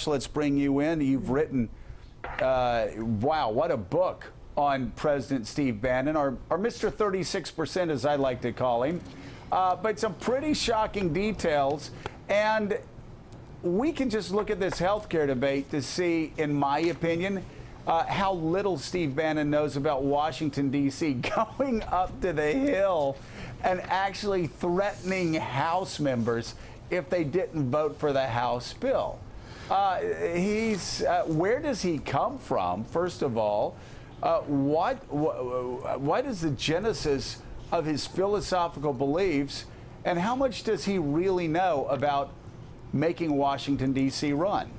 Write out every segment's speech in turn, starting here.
Josh, let's bring you in. You've written, wow, what a book on President Steve Bannon, or Mr. 36%, as I like to call him. But some pretty shocking details. And we can just look at this healthcare debate to see, in my opinion, how little Steve Bannon knows about Washington, D.C., going up to the Hill and actually threatening House members if they didn't vote for the House bill. Where does he come from, first of all? What is the genesis of his philosophical beliefs, and how much does he really know about making Washington, D.C. run?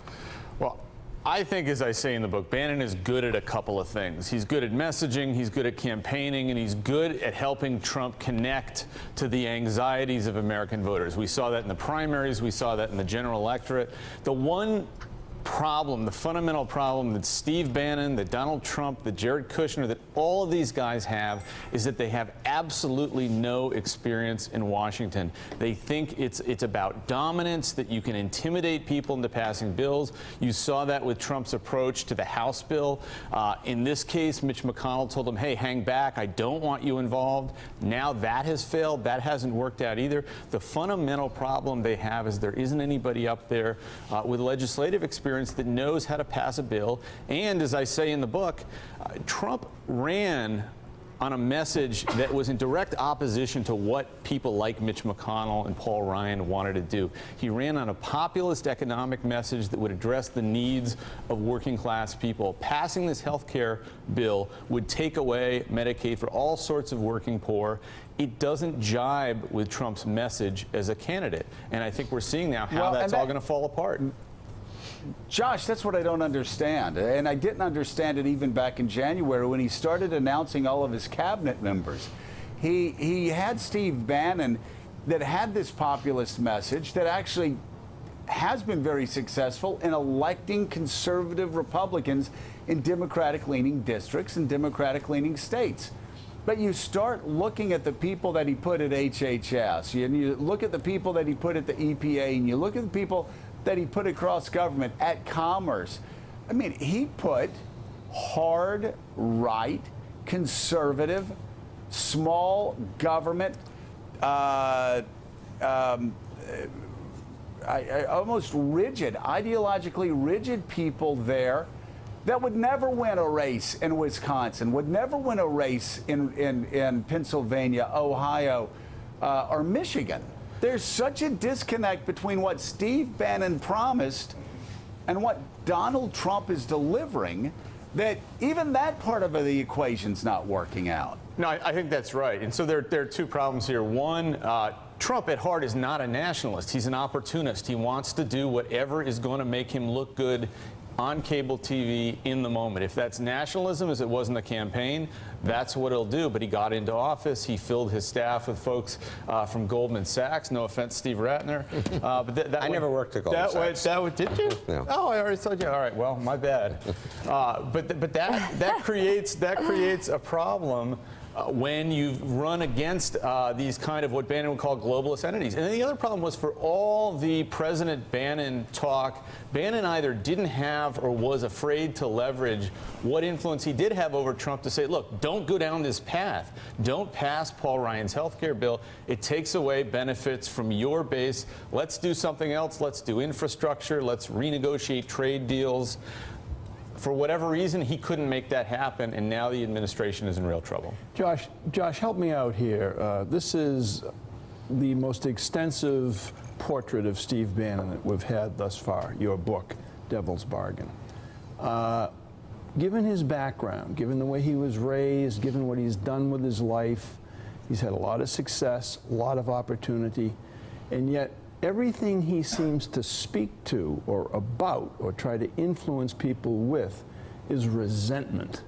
Well, I think, as I say in the book, Bannon is good at a couple of things. He's good at messaging, he's good at campaigning, and he's good at helping Trump connect to the anxieties of American voters. We saw that in the primaries, we saw that in the general electorate. The one problem, the fundamental problem that Steve Bannon, that Donald Trump, that Jared Kushner, that all of these guys have is that they have absolutely no experience in Washington. They think it's about dominance, that you can intimidate people into passing bills. You saw that with Trump's approach to the House bill. In this case, Mitch McConnell told him, hey, hang back, I don't want you involved. Now that has failed. That hasn't worked out either. The fundamental problem they have is there isn't anybody up there with legislative experience that knows how to pass a bill. And as I say in the book, Trump ran on a message that was in direct opposition to what people like Mitch McConnell and Paul Ryan wanted to do. He ran on a populist economic message that would address the needs of working class people. Passing this health care bill would take away Medicaid for all sorts of working poor. It doesn't jibe with Trump's message as a candidate. And I think we're seeing now how that's all going to fall apart. Josh, that's what I don't understand. And I didn't understand it even back in January when he started announcing all of his cabinet members. He had Steve Bannon that had this populist message that actually has been very successful in electing conservative Republicans in Democratic-leaning districts and Democratic-leaning states. But you start looking at the people that he put at HHS, and you look at the people that he put at the EPA, and you look at the people that he put across government at Commerce. I mean, he put hard, right, conservative, small government, almost rigid, ideologically rigid people there that would never win a race in Wisconsin, would never win a race in Pennsylvania, Ohio, or Michigan. There's such a disconnect between what Steve Bannon promised and what Donald Trump is delivering that even that part of the equation's not working out. No, I think that's right. And so there are two problems here. One, Trump at heart is not a nationalist. He's an opportunist. He wants to do whatever is going to make him look good on cable TV in the moment. If that's nationalism, as it was in the campaign, that's what he'll do. But he got into office. He filled his staff with folks from Goldman Sachs. No offense, Steve Ratner. I never worked at Goldman Sachs. Did you? No. Oh, I already told you. All right. Well, my bad. But that creates a problem when you run against these kind of what Bannon would call globalist entities. And then the other problem was, for all the President Bannon talk, Bannon either didn't have or was afraid to leverage what influence he did have over Trump to say, look, don't go down this path. Don't pass Paul Ryan's health care bill. It takes away benefits from your base. Let's do something else. Let's do infrastructure. Let's renegotiate trade deals. For whatever reason, he couldn't make that happen, and now the administration is in real trouble. Josh, help me out here. This is the most extensive portrait of Steve Bannon that we've had thus far, your book, Devil's Bargain. Given his background, given the way he was raised, given what he's done with his life, he's had a lot of success, a lot of opportunity, and yet everything he seems to speak to or about or try to influence people with is resentment.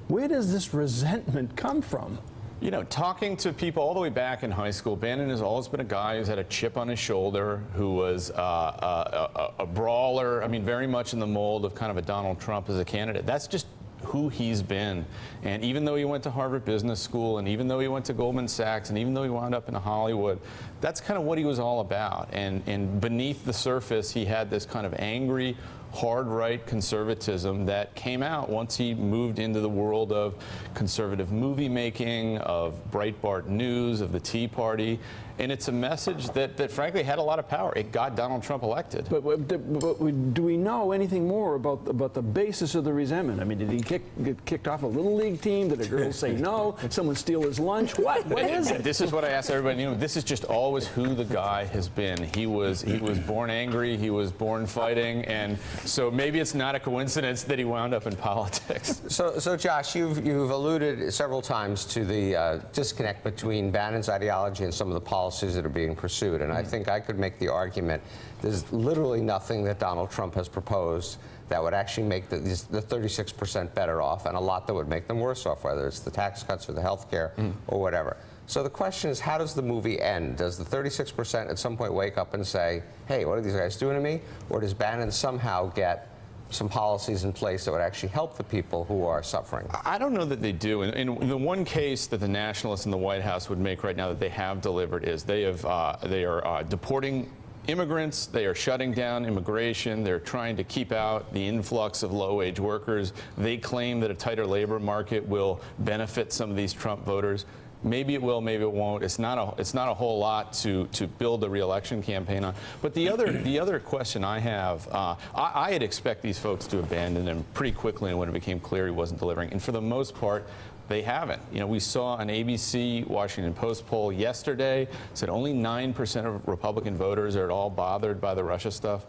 Where does this resentment come from? You know, talking to people all the way back in high school, Bannon has always been a guy who's had a chip on his shoulder, who was a brawler, I mean, very much in the mold of kind of a Donald Trump as a candidate. That's just who he's been. And even though he went to Harvard Business School, and even though he went to Goldman Sachs, and even though he wound up in Hollywood, that's kind of what he was all about. And beneath the surface, he had this kind of angry, hard-right conservatism that came out once he moved into the world of conservative movie making, of Breitbart News, of the Tea Party. And it's a message that frankly had a lot of power. It got Donald Trump elected. But do we know anything more about the basis of the resentment? I mean, did he get kicked off a Little League team? Did a girl say no? Did someone steal his lunch? What is it? This is what I asked everybody. You know, this is just always who the guy has been. He was born angry. He was born fighting. And so maybe it's not a coincidence that he wound up in politics. So Josh, you've alluded several times to the disconnect between Bannon's ideology and some of the policies that are being pursued. And I think I could make the argument there's literally nothing that Donald Trump has proposed that would actually make the 36% better off, and a lot that would make them worse off, whether it's the tax cuts or the health care or whatever. So the question is, how does the movie end? Does the 36% at some point wake up and say, hey, what are these guys doing to me? Or does Bannon somehow get some policies in place that would actually help the people who are suffering? I don't know that they do. In the one case that the nationalists in the White House would make right now that they have delivered is they are deporting immigrants, they are shutting down immigration, they're trying to keep out the influx of low-wage workers. They claim that a tighter labor market will benefit some of these Trump voters. Maybe it will, maybe it won't. It's not a whole lot to build a re-election campaign on. But the other question I have, I'd expect these folks to abandon him pretty quickly when it became clear he wasn't delivering. And for the most part, they haven't. You know, we saw an ABC Washington Post poll yesterday said only 9% of Republican voters are at all bothered by the Russia stuff.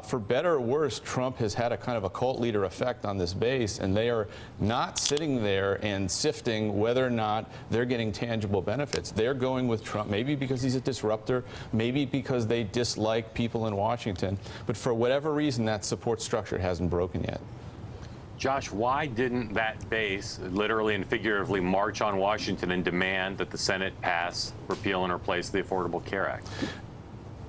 For better or worse, Trump has had a kind of a cult leader effect on this base, and they are not sitting there and sifting whether or not they're getting tangible benefits. They're going with Trump, maybe because he's a disruptor, maybe because they dislike people in Washington. But for whatever reason, that support structure hasn't broken yet. Josh, why didn't that base literally and figuratively march on Washington and demand that the Senate pass, repeal, and replace the Affordable Care Act?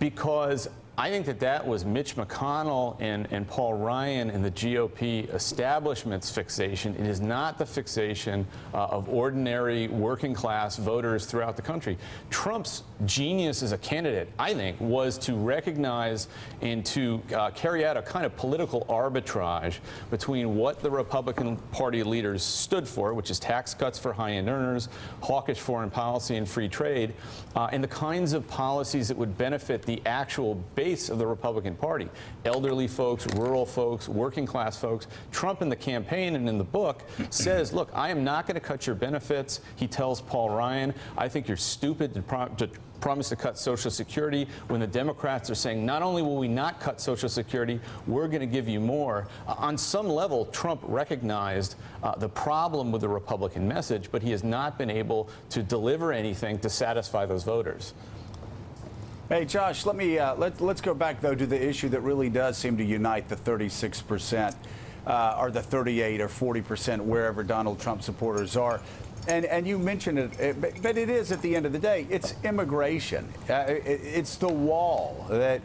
Because I think that was Mitch McConnell and Paul Ryan and the GOP establishment's fixation. It is not the fixation of ordinary working class voters throughout the country. Trump's genius as a candidate, I think, was to recognize and to carry out a kind of political arbitrage between what the Republican Party leaders stood for, which is tax cuts for high-end earners, hawkish foreign policy and free trade, and the kinds of policies that would benefit the actual base of the Republican Party. Elderly folks, rural folks, working class folks. Trump in the campaign and in the book says, look, I am not going to cut your benefits. He tells Paul Ryan, I think you're stupid to promise to cut Social Security when the Democrats are saying not only will we not cut Social Security, we're going to give you more. On some level, Trump recognized the problem with the Republican message, but he has not been able to deliver anything to satisfy those voters. Hey, Josh, let me let's go back, though, to the issue that really does seem to unite the 36% or the 38 or 40%, wherever Donald Trump supporters are. And you mentioned it, but it is, at the end of the day, it's immigration. It's the wall that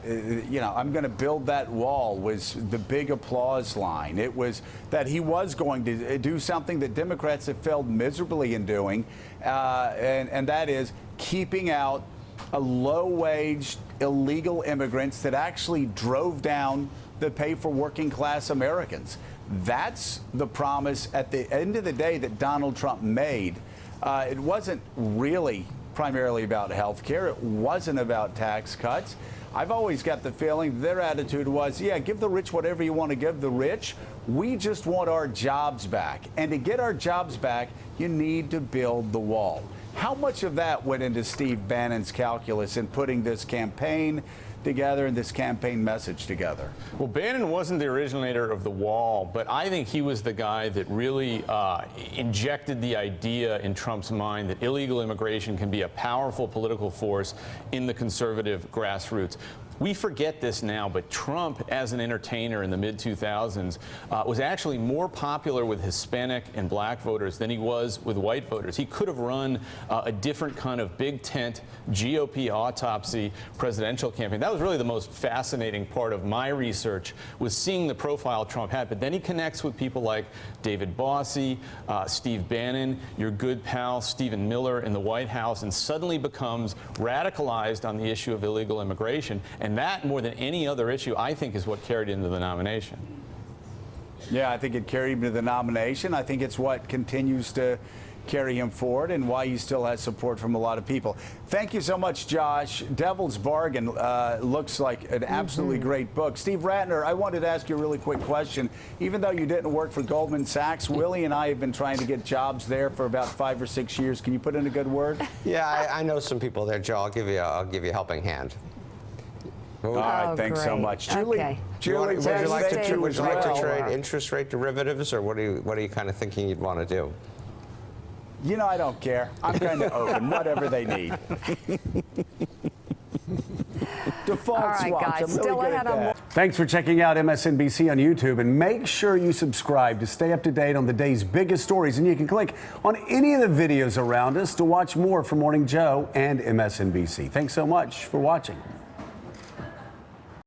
you know, I'm going to build that wall was the big applause line. It was that he was going to do something that Democrats have failed miserably in doing, and that is keeping out a low-wage illegal immigrants that actually drove down the pay for working class Americans. That's the promise at the end of the day that Donald Trump made. It wasn't really primarily about health care. It wasn't about tax cuts. I've always got the feeling their attitude was, yeah, give the rich whatever you want to give the rich. We just want our jobs back. And to get our jobs back, you need to build the wall. How much of that went into Steve Bannon's calculus in putting this campaign together and this campaign message together? Well, Bannon wasn't the originator of the wall, but I think he was the guy that really injected the idea in Trump's mind that illegal immigration can be a powerful political force in the conservative grassroots. We forget this now, but Trump, as an entertainer in the mid-2000s, was actually more popular with Hispanic and black voters than he was with white voters. He could have run a different kind of big tent GOP autopsy presidential campaign. That was really the most fascinating part of my research, was seeing the profile Trump had. But then he connects with people like David Bossie, Steve Bannon, your good pal Stephen Miller in the White House, and suddenly becomes radicalized on the issue of illegal immigration. And And that, more than any other issue, I think is what carried into the nomination. Yeah, I think it carried him to the nomination. I think it's what continues to carry him forward and why he still has support from a lot of people. Thank you so much, Josh. Devil's Bargain looks like an absolutely great book. Steve Rattner, I wanted to ask you a really quick question. Even though you didn't work for Goldman Sachs, Willie and I have been trying to get jobs there for about 5 or 6 years. Can you put in a good word? Yeah, I know some people there, Joe. I'll give you a helping hand. All right, thanks so great. much. Julie, Okay. Julie, Would you like thank to, you would as you like to well. trade interest rate derivatives, or what are you kind of thinking you'd want to do? You know, I don't care. I'm kind of open, whatever they need. Default All right, swaps. guys, I'm really still good ahead at on that. Thanks for checking out MSNBC on YouTube, and make sure you subscribe to stay up to date on the day's biggest stories. And you can click on any of the videos around us to watch more from Morning Joe and MSNBC. Thanks so much for watching.